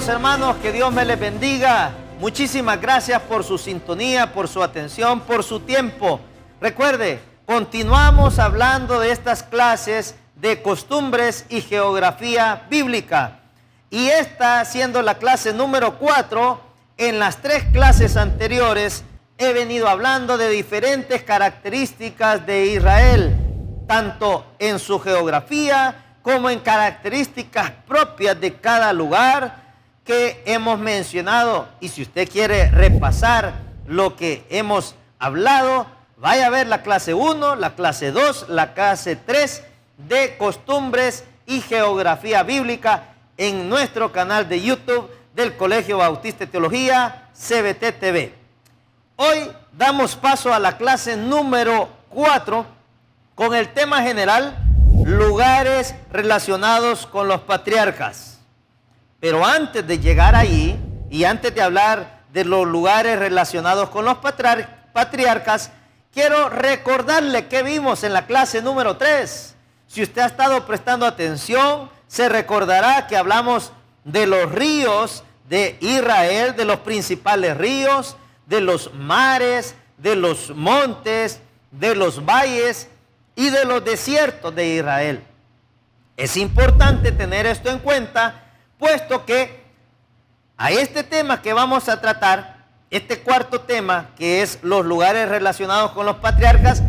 Queridos hermanos, que Dios me les bendiga. Muchísimas gracias por su sintonía, por su atención, por su tiempo. Recuerde, continuamos hablando de estas clases de costumbres y geografía bíblica. Y esta siendo la clase número 4, en las 3 clases anteriores he venido hablando de diferentes características de Israel, tanto en su geografía como en características propias de cada lugar que hemos mencionado. Y si usted quiere repasar lo que hemos hablado, vaya a ver la clase 1, la clase 2, la clase 3 de costumbres y geografía bíblica en nuestro canal de YouTube del Colegio Bautista de Teología, CBT TV. Hoy damos paso a la clase número 4 con el tema general, lugares relacionados con los patriarcas. Pero antes de llegar ahí y antes de hablar de los lugares relacionados con los patriarcas, quiero recordarle que vimos en la clase número 3. Si usted ha estado prestando atención, se recordará que hablamos de los ríos de Israel, de los principales ríos, de los mares, de los montes, de los valles y de los desiertos de Israel. Es importante tener esto en cuenta, puesto que a este tema que vamos a tratar, este cuarto tema, que es los lugares relacionados con los patriarcas,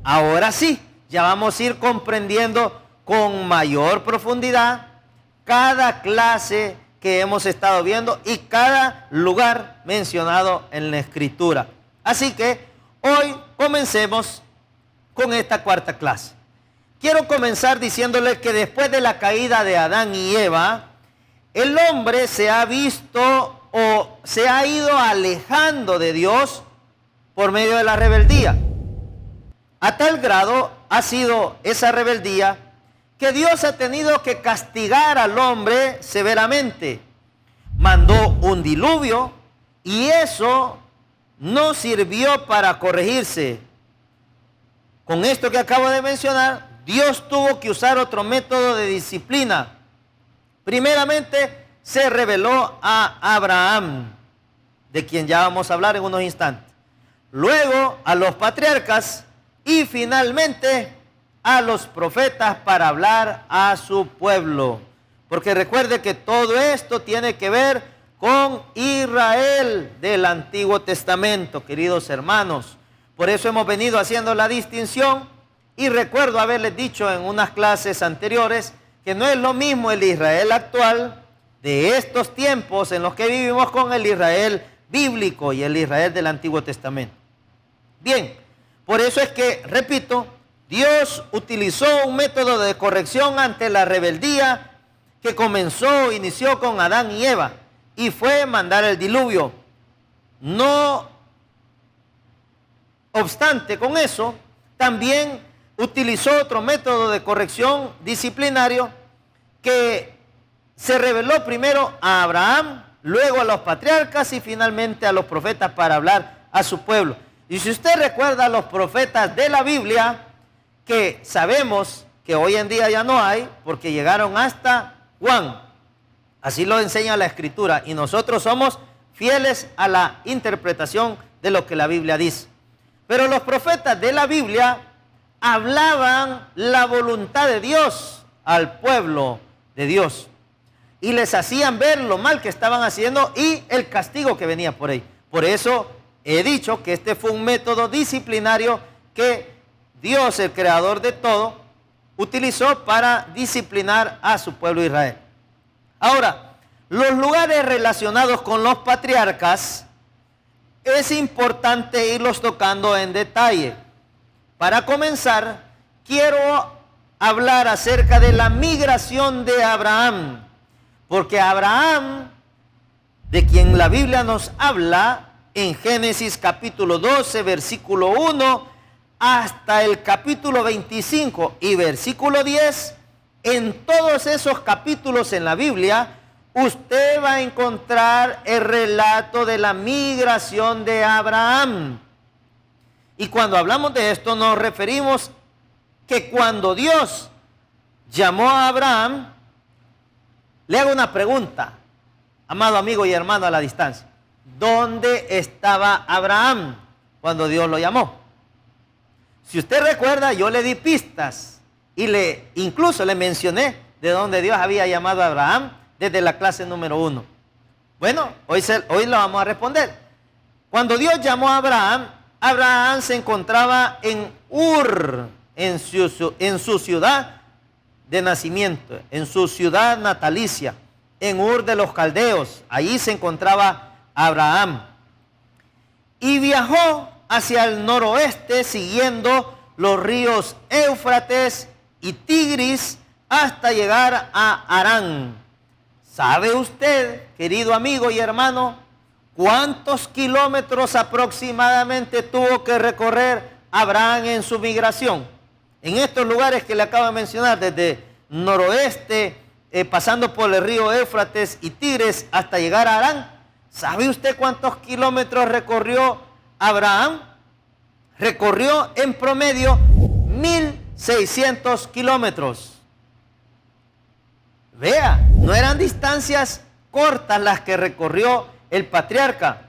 ahora sí, ya vamos a ir comprendiendo con mayor profundidad cada clase que hemos estado viendo y cada lugar mencionado en la Escritura. Así que hoy comencemos con esta cuarta clase. Quiero comenzar diciéndole que después de la caída de Adán y Eva, el hombre se ha visto o se ha ido alejando de Dios por medio de la rebeldía. A tal grado ha sido esa rebeldía que Dios ha tenido que castigar al hombre severamente. Mandó un diluvio y eso no sirvió para corregirse. Con esto que acabo de mencionar, Dios tuvo que usar otro método de disciplina. Primeramente, se reveló a Abraham, de quien ya vamos a hablar en unos instantes. Luego, a los patriarcas y finalmente a los profetas para hablar a su pueblo. Porque recuerde que todo esto tiene que ver con Israel del Antiguo Testamento, queridos hermanos. Por eso hemos venido haciendo la distinción y recuerdo haberles dicho en unas clases anteriores que no es lo mismo el Israel actual de estos tiempos en los que vivimos con el Israel bíblico y el Israel del Antiguo Testamento. Bien, por eso es que, repito, Dios utilizó un método de corrección ante la rebeldía que inició con Adán y Eva, y fue mandar el diluvio. No obstante, con eso, también utilizó otro método de corrección disciplinario que se reveló primero a Abraham, luego a los patriarcas y finalmente a los profetas para hablar a su pueblo. Y si usted recuerda a los profetas de la Biblia, que sabemos que hoy en día ya no hay, porque llegaron hasta Juan. Así lo enseña la Escritura, y nosotros somos fieles a la interpretación de lo que la Biblia dice. Pero los profetas de la Biblia hablaban la voluntad de Dios al pueblo de Dios y les hacían ver lo mal que estaban haciendo y el castigo que venía por ahí. Por eso he dicho que este fue un método disciplinario que Dios, el creador de todo, utilizó para disciplinar a su pueblo Israel. Ahora, los lugares relacionados con los patriarcas es importante irlos tocando en detalle. Para comenzar, quiero hablar acerca de la migración de Abraham, porque Abraham, de quien la Biblia nos habla en Génesis capítulo 12, versículo 1, hasta el capítulo 25 y versículo 10, en todos esos capítulos en la Biblia, usted va a encontrar el relato de la migración de Abraham. Y cuando hablamos de esto nos referimos que cuando Dios llamó a Abraham, le hago una pregunta. amado amigo y hermano a la distancia, ¿dónde estaba Abraham cuando Dios lo llamó? Si usted recuerda, yo le di pistas y incluso le mencioné de dónde Dios había llamado a Abraham desde la clase número 1. Bueno, hoy lo vamos a responder. Cuando Dios llamó a Abraham, Abraham se encontraba en Ur, en su ciudad de nacimiento, en su ciudad natalicia, en Ur de los Caldeos. Allí se encontraba Abraham. Y viajó hacia el noroeste siguiendo los ríos Éufrates y Tigris hasta llegar a Harán. ¿Sabe usted, querido amigo y hermano, cuántos kilómetros aproximadamente tuvo que recorrer Abraham en su migración? En estos lugares que le acabo de mencionar, desde noroeste, pasando por el río Éufrates y Tigres hasta llegar a Harán. ¿Sabe usted cuántos kilómetros recorrió Abraham? Recorrió en promedio 1.600 kilómetros. Vea, no eran distancias cortas las que recorrió el patriarca,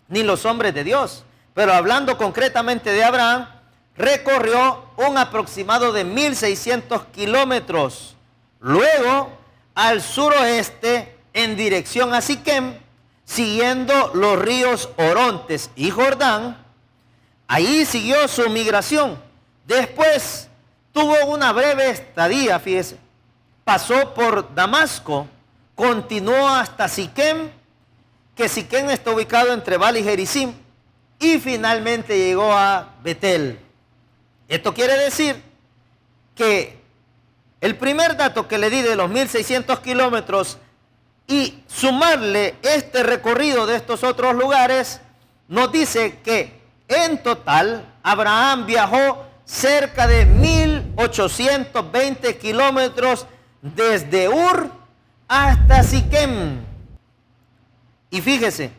ni los hombres de Dios. Pero hablando concretamente de Abraham, recorrió un aproximado de 1.600 kilómetros. Luego, al suroeste, en dirección a Siquem, siguiendo los ríos Orontes y Jordán. Ahí siguió su migración. Después tuvo una breve estadía, fíjese. Pasó por Damasco, continuó hasta Siquem, que Siquem está ubicado entre Val y Gerizim, y finalmente llegó a Betel. Esto quiere decir que el primer dato que le di de los 1.600 kilómetros y sumarle este recorrido de estos otros lugares, nos dice que en total Abraham viajó cerca de 1.820 kilómetros desde Ur hasta Siquem. Y fíjese,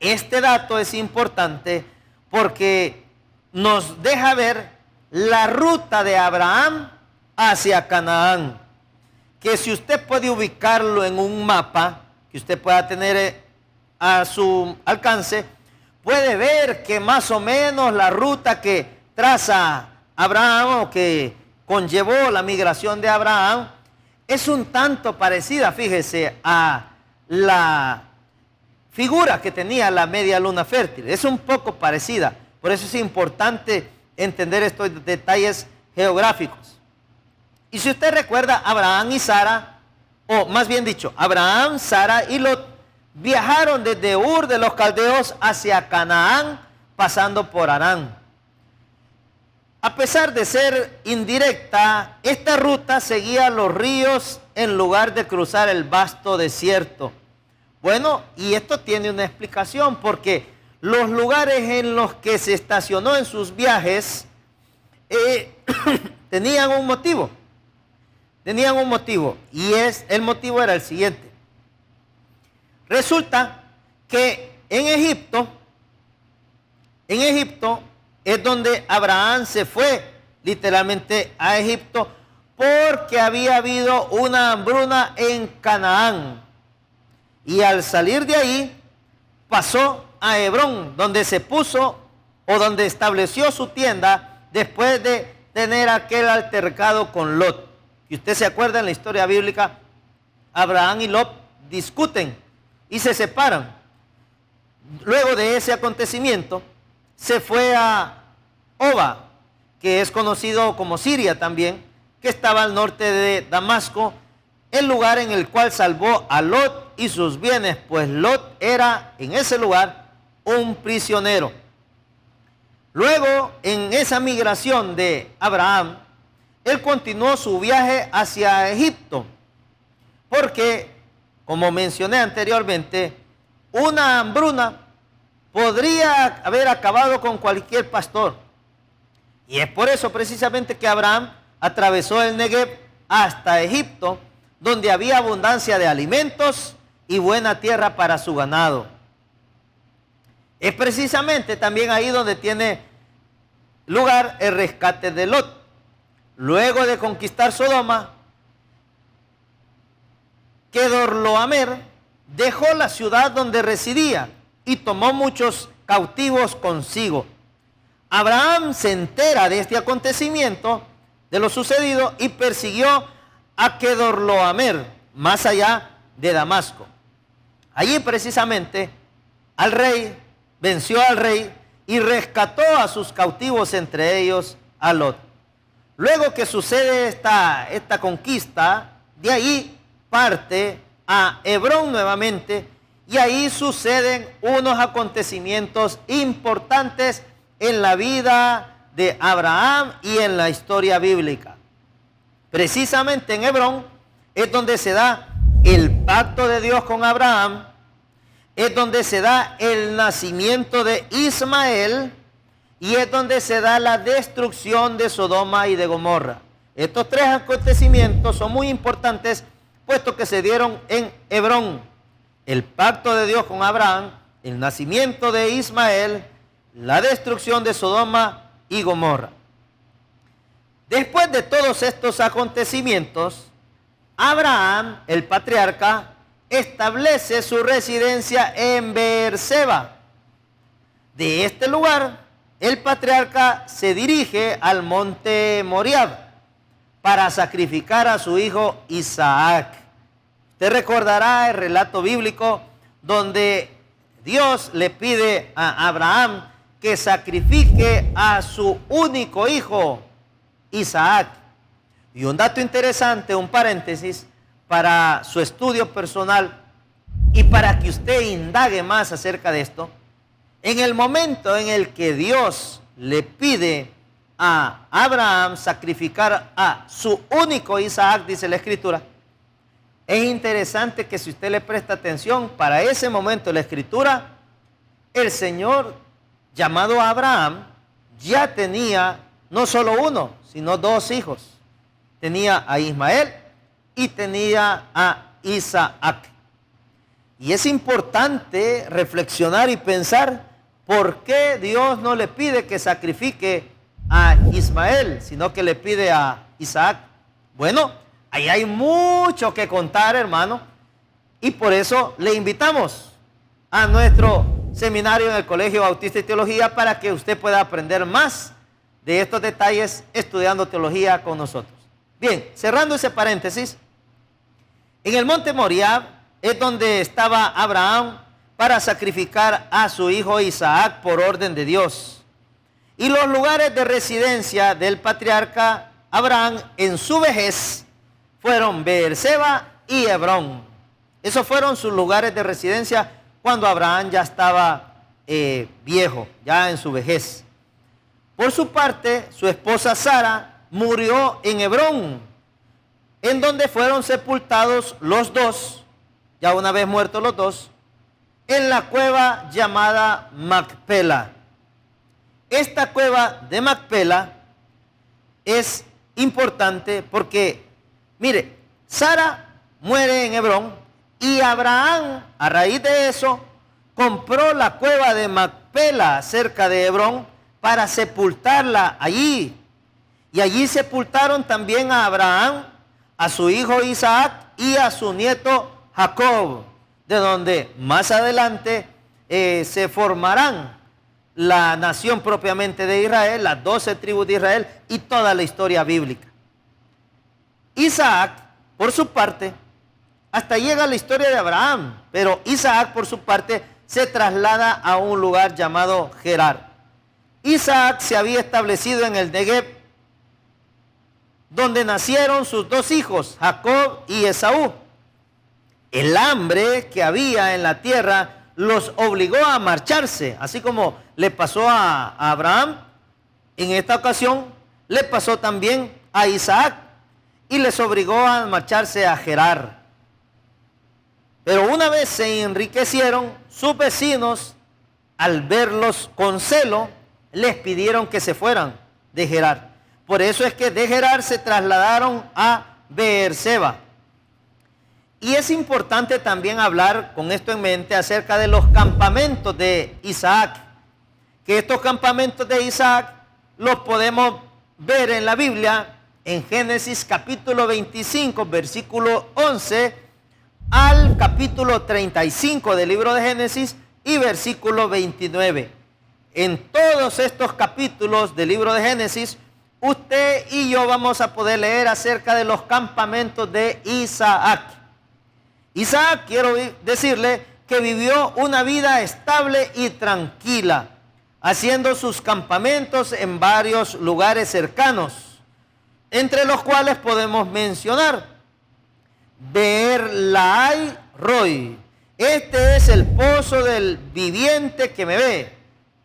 este dato es importante porque nos deja ver la ruta de Abraham hacia Canaán, que si usted puede ubicarlo en un mapa que usted pueda tener a su alcance, puede ver que más o menos la ruta que traza Abraham o que conllevó la migración de Abraham es un tanto parecida, fíjese, a la figura que tenía la media luna fértil. Es un poco parecida, por eso es importante entender estos detalles geográficos. Y si usted recuerda, Abraham y Sara, o más bien dicho, Abraham, Sara y Lot viajaron desde Ur de los Caldeos hacia Canaán, pasando por Harán. A pesar de ser indirecta, esta ruta seguía los ríos en lugar de cruzar el vasto desierto. Bueno, y esto tiene una explicación, porque los lugares en los que se estacionó en sus viajes tenían un motivo. Y el motivo era el siguiente. Resulta que en Egipto es donde Abraham se fue literalmente a Egipto, porque había habido una hambruna en Canaán. Y al salir de ahí, pasó a Hebrón, donde se puso o donde estableció su tienda después de tener aquel altercado con Lot. Y usted se acuerda, en la historia bíblica, Abraham y Lot discuten y se separan. Luego de ese acontecimiento, se fue a Oba, que es conocido como Siria también, que estaba al norte de Damasco, el lugar en el cual salvó a Lot y sus bienes, pues Lot era en ese lugar un prisionero. Luego, en esa migración de Abraham, él continuó su viaje hacia Egipto, porque, como mencioné anteriormente, una hambruna podría haber acabado con cualquier pastor. Y es por eso precisamente que Abraham atravesó el Negev hasta Egipto, donde había abundancia de alimentos y buena tierra para su ganado. Es precisamente también ahí donde tiene lugar el rescate de Lot. Luego de conquistar Sodoma, Kedorlaomer dejó la ciudad donde residía y tomó muchos cautivos consigo. Abraham se entera de este acontecimiento, de lo sucedido, y persiguió a Kedorlaomer, más allá de Damasco. Allí precisamente venció al rey y rescató a sus cautivos, entre ellos a Lot. Luego que sucede esta conquista, de ahí parte a Hebrón nuevamente, y ahí suceden unos acontecimientos importantes en la vida de Abraham y en la historia bíblica. Precisamente en Hebrón es donde se da el pacto de Dios con Abraham, es donde se da el nacimiento de Ismael y es donde se da la destrucción de Sodoma y de Gomorra. Estos tres acontecimientos son muy importantes, puesto que se dieron en Hebrón: el pacto de Dios con Abraham, el nacimiento de Ismael, la destrucción de Sodoma y Gomorra. Después de todos estos acontecimientos, Abraham, el patriarca, establece su residencia en Beerseba. De este lugar, el patriarca se dirige al monte Moriab para sacrificar a su hijo Isaac. Usted recordará el relato bíblico donde Dios le pide a Abraham que sacrifique a su único hijo, Isaac. Y un dato interesante, un paréntesis, para su estudio personal y para que usted indague más acerca de esto: en el momento en el que Dios le pide a Abraham sacrificar a su único Isaac, dice la Escritura, es interesante que si usted le presta atención, para ese momento de la Escritura, el Señor, llamado Abraham, ya tenía no solo uno, sino dos hijos. Tenía a Ismael y tenía a Isaac. Y es importante reflexionar y pensar por qué Dios no le pide que sacrifique a Ismael, sino que le pide a Isaac. Bueno, ahí hay mucho que contar, hermano, y por eso le invitamos a nuestro seminario en el Colegio Bautista de Teología para que usted pueda aprender más de estos detalles estudiando teología con nosotros. Bien, cerrando ese paréntesis, en el monte Moriab es donde estaba Abraham para sacrificar a su hijo Isaac por orden de Dios. Y los lugares de residencia del patriarca Abraham en su vejez fueron Beerseba y Hebrón. Esos fueron sus lugares de residencia cuando Abraham ya estaba viejo, ya en su vejez. Por su parte, su esposa Sara murió en Hebrón, en donde fueron sepultados los dos, ya una vez muertos los dos, en la cueva llamada Macpela. Esta cueva de Macpela es importante porque, mire, Sara muere en Hebrón y Abraham, a raíz de eso, compró la cueva de Macpela cerca de Hebrón para sepultarla allí. Y allí sepultaron también a Abraham, a su hijo Isaac y a su nieto Jacob, de donde más adelante se formarán la nación propiamente de Israel, las 12 tribus de Israel y toda la historia bíblica. Isaac, por su parte, hasta llega la historia de Abraham, pero Isaac, por su parte, se traslada a un lugar llamado Gerar. Isaac se había establecido en el Negev, donde nacieron sus dos hijos, Jacob y Esaú. El hambre que había en la tierra los obligó a marcharse, así como le pasó a Abraham. En esta ocasión le pasó también a Isaac y les obligó a marcharse a Gerar. Pero una vez se enriquecieron, sus vecinos, al verlos con celo, les pidieron que se fueran de Gerar. Por eso es que de Gerar se trasladaron a Beerseba. Y es importante también hablar con esto en mente acerca de los campamentos de Isaac. Que estos campamentos de Isaac los podemos ver en la Biblia, en Génesis capítulo 25, versículo 11, al capítulo 35 del libro de Génesis y versículo 29. En todos estos capítulos del libro de Génesis, usted y yo vamos a poder leer acerca de los campamentos de Isaac. Isaac, quiero decirle, que vivió una vida estable y tranquila, haciendo sus campamentos en varios lugares cercanos, entre los cuales podemos mencionar Beer Lahai Roi. Este es el pozo del viviente que me ve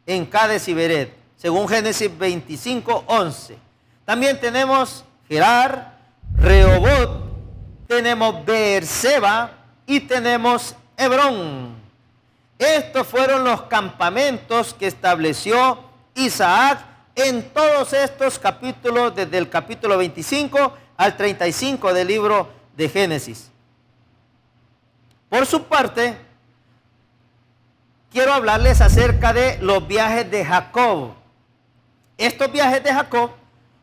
en Cades y Bered, según Génesis 25:11. También tenemos Gerar, Rehobot, tenemos Beerseba y tenemos Hebrón. Estos fueron los campamentos que estableció Isaac en todos estos capítulos, desde el capítulo 25 al 35 del libro de Génesis. Por su parte, quiero hablarles acerca de los viajes de Jacob. Estos viajes de Jacob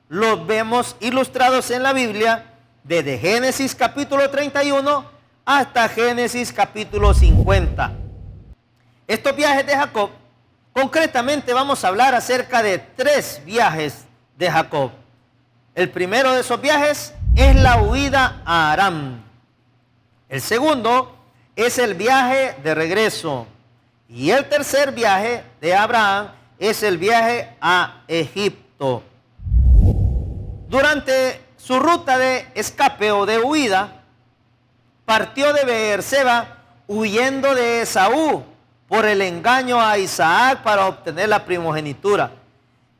los vemos ilustrados en la Biblia desde Génesis capítulo 31 hasta Génesis capítulo 50. Estos viajes de Jacob, concretamente vamos a hablar acerca de 3 viajes de Jacob. El primero de esos viajes es la huida a Aram. El segundo es el viaje de regreso. Y el tercer viaje de Abraham es el viaje a Egipto. Durante su ruta de escape o de huida, partió de Beerseba huyendo de Esaú por el engaño a Isaac para obtener la primogenitura.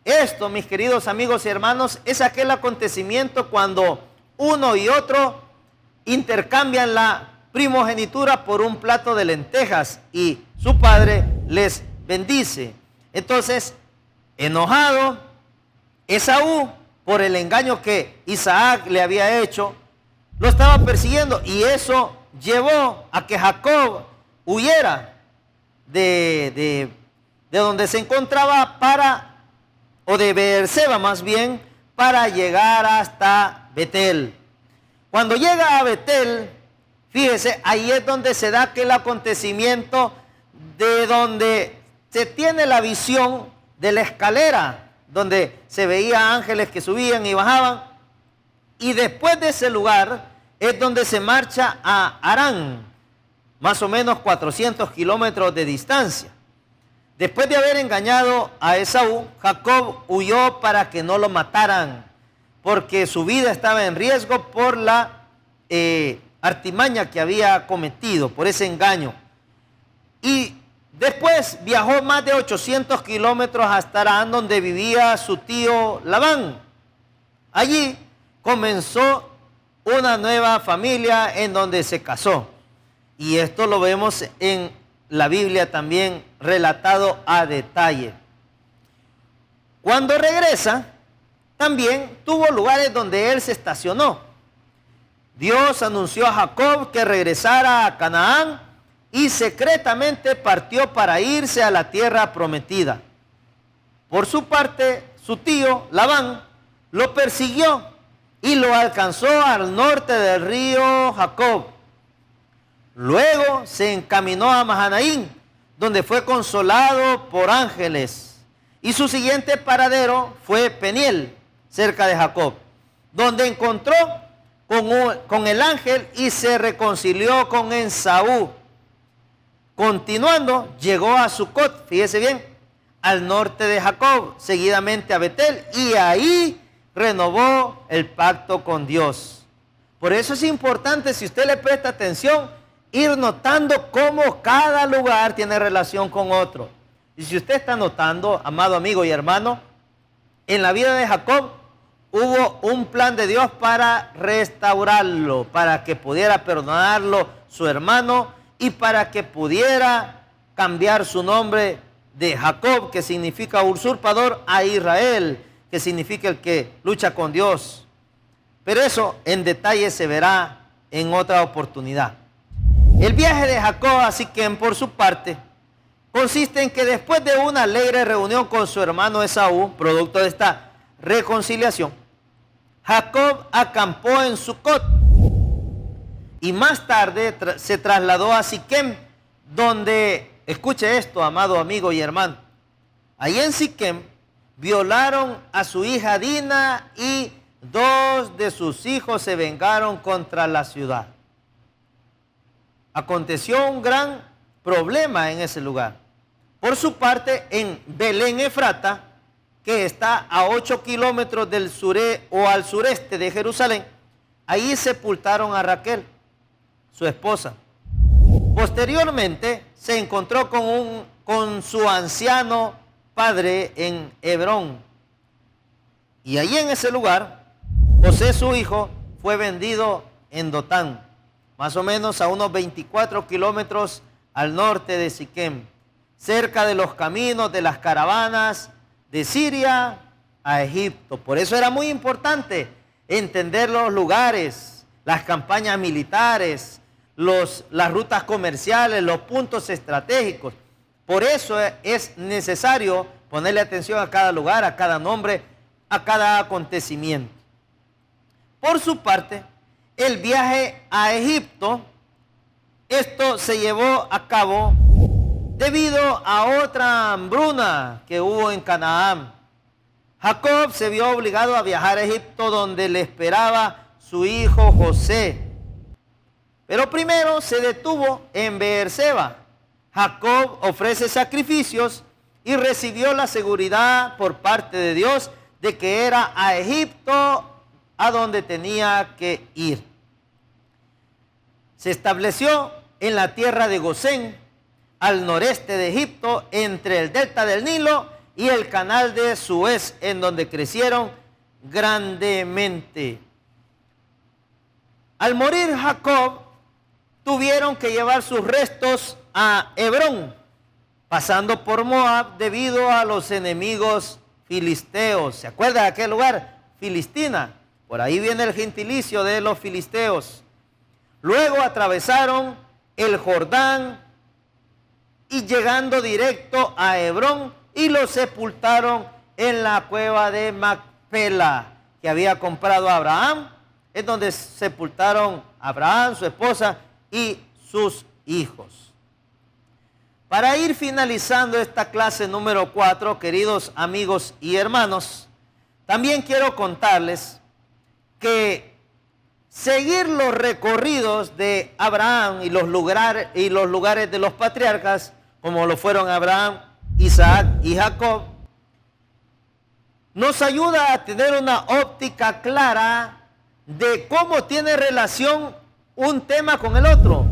Esto, mis queridos amigos y hermanos, es aquel acontecimiento cuando uno y otro intercambian la primogenitura por un plato de lentejas y su padre les bendice. Entonces, enojado, Esaú, por el engaño que Isaac le había hecho, lo estaba persiguiendo, y eso llevó a que Jacob huyera de donde se encontraba o de Beerseba más bien, para llegar hasta Betel. Cuando llega a Betel, fíjese, ahí es donde se da aquel acontecimiento de donde se tiene la visión de la escalera, donde se veía ángeles que subían y bajaban. Y después de ese lugar es donde se marcha a Harán, más o menos 400 kilómetros de distancia. Después de haber engañado a Esaú, Jacob huyó para que no lo mataran, porque su vida estaba en riesgo por la artimaña que había cometido, por ese engaño. Y después viajó más de 800 kilómetros hasta Harán, donde vivía su tío Labán. Allí comenzó una nueva familia en donde se casó. Y esto lo vemos en la Biblia también relatado a detalle. Cuando regresa, también tuvo lugares donde él se estacionó. Dios anunció a Jacob que regresara a Canaán y secretamente partió para irse a la tierra prometida. Por su parte, su tío Labán lo persiguió y lo alcanzó al norte del río Jacob. Luego se encaminó a Mahanaim, donde fue consolado por ángeles. Y su siguiente paradero fue Peniel, cerca de Jacob, donde encontró con el ángel y se reconcilió con Esaú. Continuando, llegó a Sucot, fíjese bien, al norte de Jacob, seguidamente a Betel, y ahí renovó el pacto con Dios. Por eso es importante, si usted le presta atención, ir notando cómo cada lugar tiene relación con otro. Y si usted está notando, amado amigo y hermano, en la vida de Jacob hubo un plan de Dios para restaurarlo, para que pudiera perdonarlo su hermano y para que pudiera cambiar su nombre de Jacob, que significa usurpador, a Israel, que significa el que lucha con Dios. Pero eso en detalle se verá en otra oportunidad. El viaje de Jacob, así que por su parte, consiste en que después de una alegre reunión con su hermano Esaú, producto de esta reconciliación, Jacob acampó en Sucot. y más tarde se trasladó a Siquem, donde, escuche esto, amado amigo y hermano, ahí en Siquem violaron a su hija Dina y 2 de sus hijos se vengaron contra la ciudad. Aconteció un gran problema en ese lugar. Por su parte, en Belén Efrata, que está a 8 kilómetros del al sureste de Jerusalén, ahí sepultaron a Raquel, su esposa. Posteriormente se encontró con su anciano padre en Hebrón. Y allí en ese lugar, José su hijo fue vendido en Dotán, más o menos a unos 24 kilómetros al norte de Siquem, cerca de los caminos de las caravanas de Siria a Egipto. Por eso era muy importante entender los lugares, las campañas militares, las rutas comerciales, los puntos estratégicos. Por eso es necesario ponerle atención a cada lugar, a cada nombre, a cada acontecimiento. Por su parte, el viaje a Egipto, esto se llevó a cabo debido a otra hambruna que hubo en Canaán. Jacob se vio obligado a viajar a Egipto, donde le esperaba su hijo José. Pero primero se detuvo en Beerseba. Jacob ofrece sacrificios y recibió la seguridad por parte de Dios de que era a Egipto a donde tenía que ir. Se estableció en la tierra de Gosén, al noreste de Egipto, entre el delta del Nilo y el canal de Suez, en donde crecieron grandemente. Al morir Jacob, tuvieron que llevar sus restos a Hebrón, pasando por Moab debido a los enemigos filisteos. ¿Se acuerda de aquel lugar? Filistina. Por ahí viene el gentilicio de los filisteos. Luego atravesaron el Jordán y llegando directo a Hebrón, y lo sepultaron en la cueva de Macpela que había comprado Abraham. Es donde sepultaron a Abraham, su esposa y sus hijos. Para ir finalizando esta clase número 4, queridos amigos y hermanos, también quiero contarles que seguir los recorridos de Abraham y los lugares de los patriarcas, como lo fueron Abraham, Isaac y Jacob, nos ayuda a tener una óptica clara de cómo tiene relación un tema con el otro,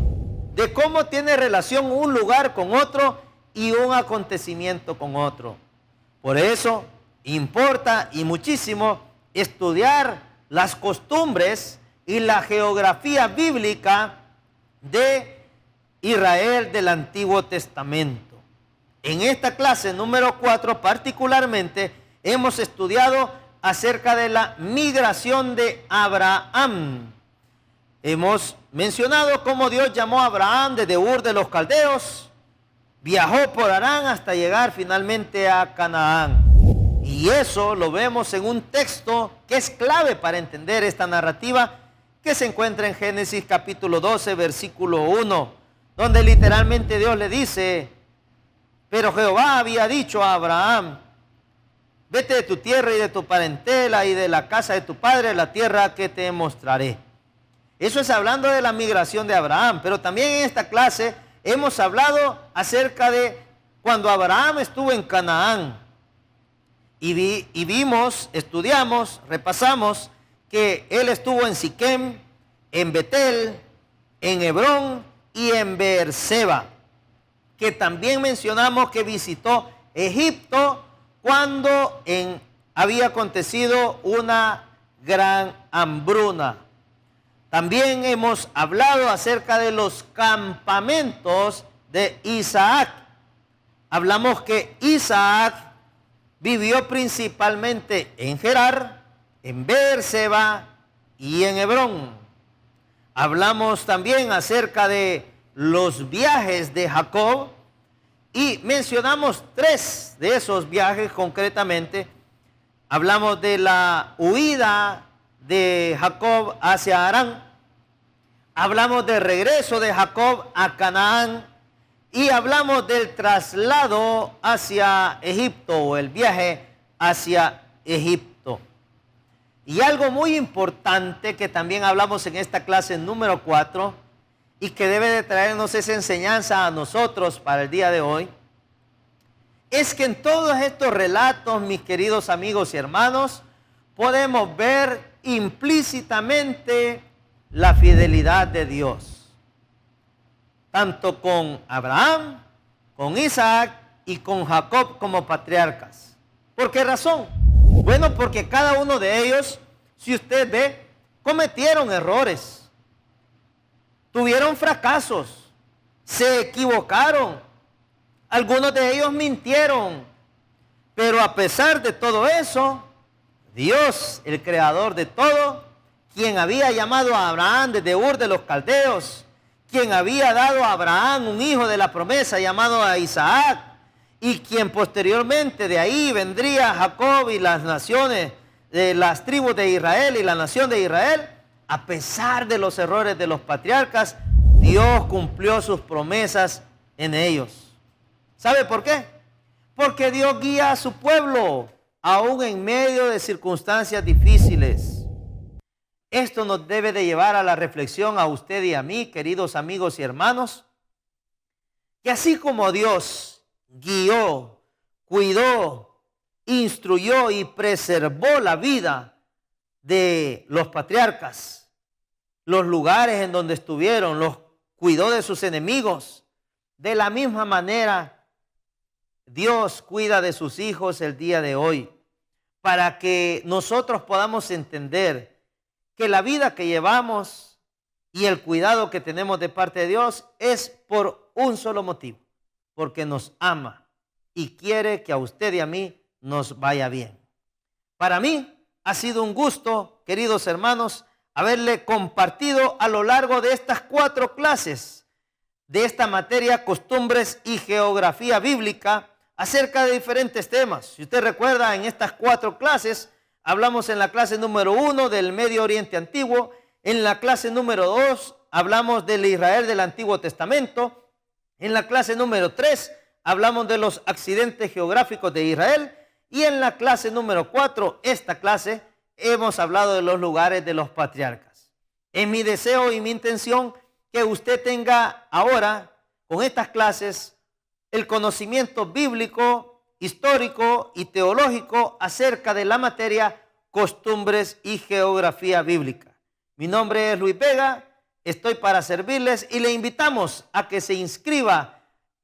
de cómo tiene relación un lugar con otro y un acontecimiento con otro. Por eso importa y muchísimo estudiar las costumbres y la geografía bíblica de Israel del Antiguo Testamento. En esta clase número 4 particularmente hemos estudiado acerca de la migración de Abraham. Hemos mencionado cómo Dios llamó a Abraham desde Ur de los Caldeos, viajó por Harán hasta llegar finalmente a Canaán. Y eso lo vemos en un texto que es clave para entender esta narrativa, que se encuentra en Génesis capítulo 12, versículo 1, donde literalmente Dios le dice: pero Jehová había dicho a Abraham, vete de tu tierra y de tu parentela y de la casa de tu padre a la tierra que te mostraré. Eso es hablando de la migración de Abraham, pero también en esta clase hemos hablado acerca de cuando Abraham estuvo en Canaán. Y vimos, estudiamos, repasamos que él estuvo en Siquem, en Betel, en Hebrón y en Beerseba. Que también mencionamos que visitó Egipto cuando había acontecido una gran hambruna. También hemos hablado acerca de los campamentos de Isaac. Hablamos que Isaac vivió principalmente en Gerar, en Beerseba y en Hebrón. Hablamos también acerca de los viajes de Jacob y mencionamos 3 de esos viajes concretamente. Hablamos de la huida de Jacob hacia Harán. hablamos del regreso de Jacob a Canaán y hablamos del traslado hacia Egipto o el viaje hacia Egipto. Y algo muy importante que también hablamos en esta clase número 4 y que debe de traernos esa enseñanza a nosotros para el día de hoy, es que en todos estos relatos, mis queridos amigos y hermanos, podemos ver implícitamente la fidelidad de Dios, tanto con Abraham, con Isaac y con Jacob como patriarcas. ¿Por qué razón? Bueno, porque cada uno de ellos, si usted ve, cometieron errores, tuvieron fracasos, se equivocaron, algunos de ellos mintieron, pero a pesar de todo eso, Dios, el creador de todo, quien había llamado a Abraham desde Ur de los Caldeos, quien había dado a Abraham un hijo de la promesa llamado a Isaac, y quien posteriormente de ahí vendría Jacob y las naciones, de las tribus de Israel y la nación de Israel, a pesar de los errores de los patriarcas, Dios cumplió sus promesas en ellos. ¿Sabe por qué? Porque Dios guía a su pueblo, aún en medio de circunstancias difíciles. Esto nos debe de llevar a la reflexión a usted y a mí, queridos amigos y hermanos, que así como Dios guió, cuidó, instruyó y preservó la vida de los patriarcas, los lugares en donde estuvieron, los cuidó de sus enemigos, de la misma manera Dios cuida de sus hijos el día de hoy, para que nosotros podamos entender que la vida que llevamos y el cuidado que tenemos de parte de Dios es por un solo motivo, porque nos ama y quiere que a usted y a mí nos vaya bien. Para mí ha sido un gusto, queridos hermanos, haberle compartido a lo largo de estas 4 clases de esta materia, costumbres y geografía bíblica, acerca de diferentes temas. Si usted recuerda, en estas 4 clases, hablamos en la clase número 1 del Medio Oriente Antiguo, en la clase número 2 hablamos del Israel del Antiguo Testamento, en la clase número 3 hablamos de los accidentes geográficos de Israel, y en la clase número 4, esta clase, hemos hablado de los lugares de los patriarcas. Es mi deseo y mi intención que usted tenga ahora, con estas clases, el conocimiento bíblico, histórico y teológico acerca de la materia costumbres y geografía bíblica. Mi nombre es Luis Vega, estoy para servirles y le invitamos a que se inscriba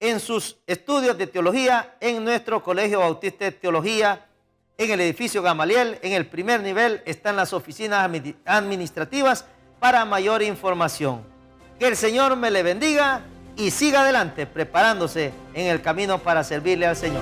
en sus estudios de teología en nuestro Colegio Bautista de Teología, en el edificio Gamaliel. En el primer nivel están las oficinas administrativas para mayor información. Que el Señor me le bendiga y siga adelante preparándose en el camino para servirle al Señor.